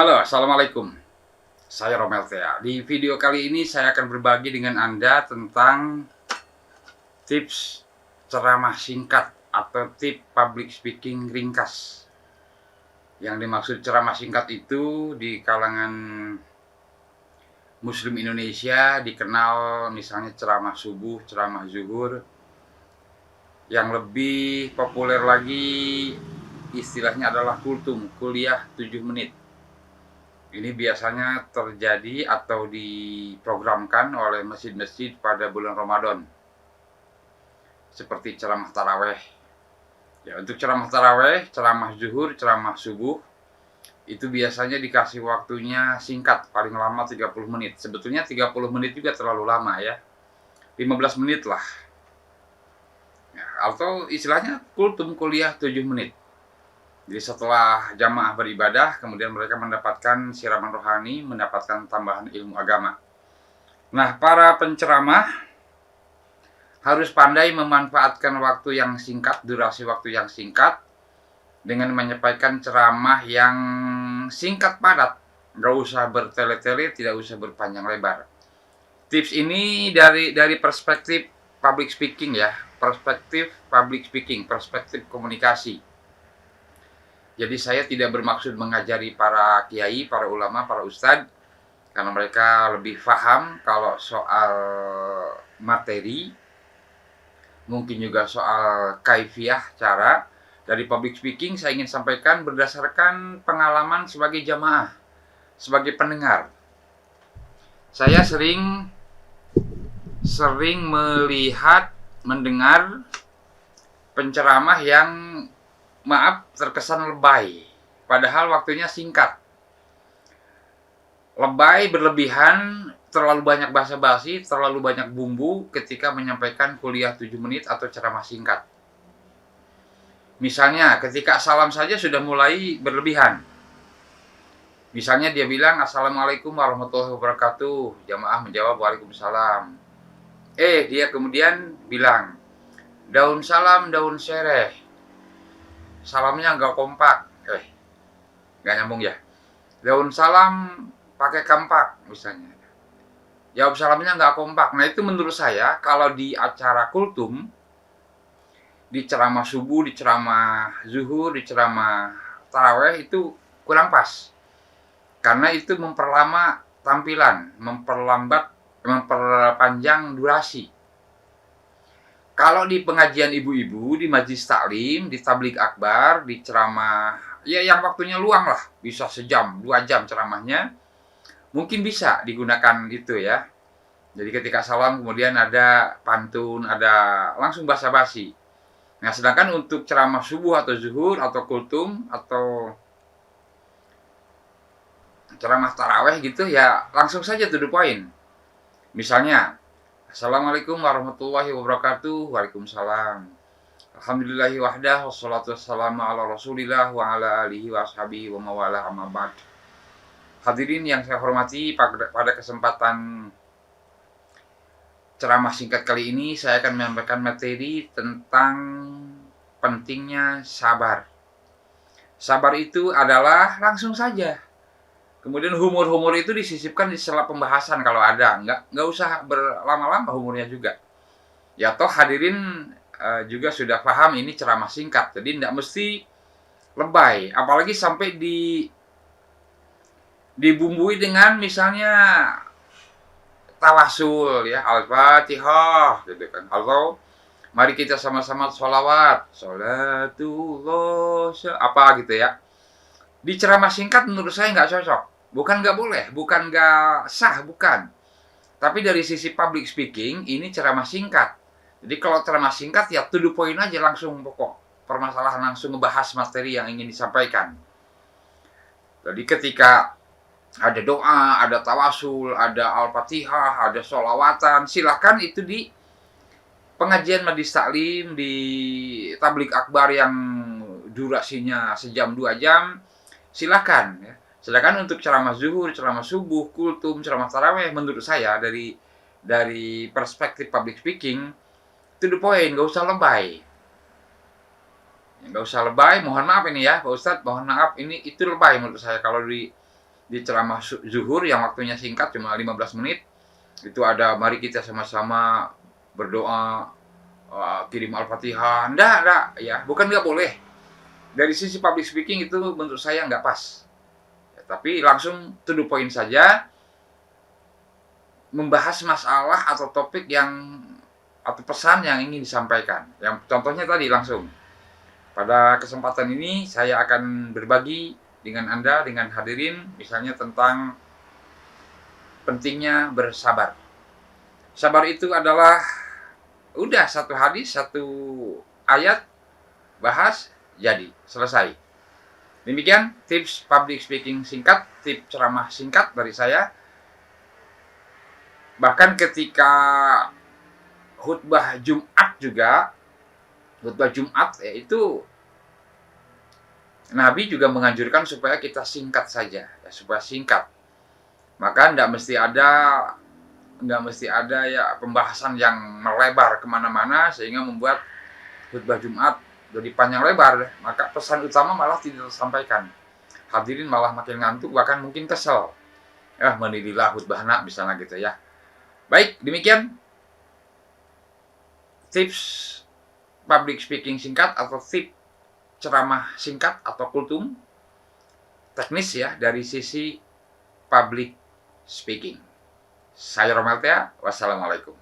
Halo, Assalamualaikum. Saya Romel Tea. Di video kali ini saya akan berbagi dengan Anda tentang tips ceramah singkat atau tips public speaking ringkas. Yang dimaksud ceramah singkat itu di kalangan Muslim Indonesia dikenal misalnya ceramah subuh, ceramah zuhur. Yang lebih populer lagi istilahnya adalah kultum, kuliah 7 menit. Ini biasanya terjadi atau diprogramkan oleh masjid-masjid pada bulan Ramadan. Seperti ceramah taraweh. Ya, untuk ceramah taraweh, ceramah zuhur, ceramah subuh, itu biasanya dikasih waktunya singkat, paling lama 30 menit. Sebetulnya 30 menit juga terlalu lama ya. 15 menit lah. Ya, atau istilahnya kultum kuliah 7 menit. Jadi setelah jamaah beribadah, kemudian mereka mendapatkan siraman rohani, mendapatkan tambahan ilmu agama. Nah, para penceramah harus pandai memanfaatkan waktu yang singkat, durasi waktu yang singkat, dengan menyampaikan ceramah yang singkat padat. Nggak usah bertele-tele, tidak usah berpanjang lebar. Tips ini dari perspektif public speaking ya, perspektif public speaking, perspektif komunikasi. Jadi saya tidak bermaksud mengajari para kiai, para ulama, para ustadz, karena mereka lebih paham kalau soal materi, mungkin juga soal kaifiah, cara. Dari public speaking saya ingin sampaikan berdasarkan pengalaman sebagai jamaah, sebagai pendengar. Saya sering melihat, mendengar penceramah yang terkesan lebay, padahal waktunya singkat. Lebay berlebihan, terlalu banyak basa-basi, terlalu banyak bumbu ketika menyampaikan kuliah 7 menit atau ceramah singkat. Misalnya, ketika salam saja sudah mulai berlebihan. Misalnya dia bilang, Assalamualaikum warahmatullahi wabarakatuh. Jamaah menjawab, Waalaikumsalam. Dia kemudian bilang, daun salam, daun sereh. Salamnya nggak kompak, nggak nyambung ya. Daun salam pakai kampak misalnya. Jawab salamnya nggak kompak. Nah itu menurut saya kalau di acara kultum, di ceramah subuh, di ceramah zuhur, di ceramah taraweh itu kurang pas. Karena itu memperlama tampilan, memperpanjang durasi. Kalau di pengajian ibu-ibu, di majlis taklim, di tabligh akbar, di ceramah, ya yang waktunya luang lah, bisa sejam, 2 jam ceramahnya, mungkin bisa digunakan itu ya. Jadi ketika salam kemudian ada pantun, ada langsung basa-basi. Nah sedangkan untuk ceramah subuh atau zuhur atau kultum atau ceramah taraweh gitu ya langsung saja to the point. Misalnya, Assalamualaikum warahmatullahi wabarakatuh. Waalaikumsalam. Alhamdulillahi wahdah wassalatu wassalamu ala rasulillah wa ala alihi wa ashabihi wa mawala amma ba'd. Hadirin yang saya hormati, pada kesempatan ceramah singkat kali ini saya akan menyampaikan materi tentang pentingnya sabar. Sabar itu adalah langsung saja. Kemudian humor-humor itu disisipkan di sela pembahasan kalau ada, nggak usah berlama-lama humornya juga. Ya toh hadirin juga sudah paham ini ceramah singkat, jadi nggak mesti lebay, apalagi sampai dibumbui dengan misalnya tawasul ya, Al-Fatihah gitu kan. Atau mari kita sama-sama sholawat, sholatullah apa gitu ya. Di ceramah singkat menurut saya nggak cocok. Bukan nggak boleh, bukan nggak sah, bukan. Tapi dari sisi public speaking, ini ceramah singkat. Jadi kalau ceramah singkat ya to the point aja, langsung pokok permasalahan, langsung ngebahas materi yang ingin disampaikan. Jadi ketika ada doa, ada tawasul, ada al-fatihah, ada sholawatan, silahkan itu di pengajian majlis taklim, di tabligh akbar yang durasinya sejam 2 jam, silahkan ya. Sedangkan untuk ceramah zuhur, ceramah subuh, kultum, ceramah taraweh, menurut saya dari perspektif public speaking, to the point, nggak usah lebay. Nggak usah lebay, mohon maaf ini ya Pak Ustadz, mohon maaf, itu lebay menurut saya kalau di ceramah zuhur yang waktunya singkat cuma 15 menit, itu ada mari kita sama-sama berdoa, kirim Al-Fatihah. Enggak, ya, bukan nggak boleh. Dari sisi public speaking itu menurut saya nggak pas. Ya, tapi langsung to the point saja, membahas masalah atau topik yang atau pesan yang ingin disampaikan. Yang contohnya tadi langsung. Pada kesempatan ini saya akan berbagi dengan Anda, dengan hadirin, misalnya tentang pentingnya bersabar. Sabar itu adalah udah satu hadis, satu ayat, bahas, jadi, selesai. Demikian tips public speaking singkat, tips ceramah singkat dari saya. Bahkan ketika khutbah Jumat juga, khutbah Jumat itu Nabi juga menganjurkan supaya kita singkat saja, ya, supaya singkat. Maka nggak mesti ada ya pembahasan yang melebar kemana-mana sehingga membuat khutbah Jumat jadi panjang lebar. Maka pesan utama malah tidak tersampaikan. Hadirin malah makin ngantuk, bahkan mungkin kesel. Menililah khutbah anak misalnya gitu ya. Baik, demikian tips public speaking singkat atau tips ceramah singkat atau kultum teknis ya dari sisi public speaking. Saya Romeltea, wassalamualaikum.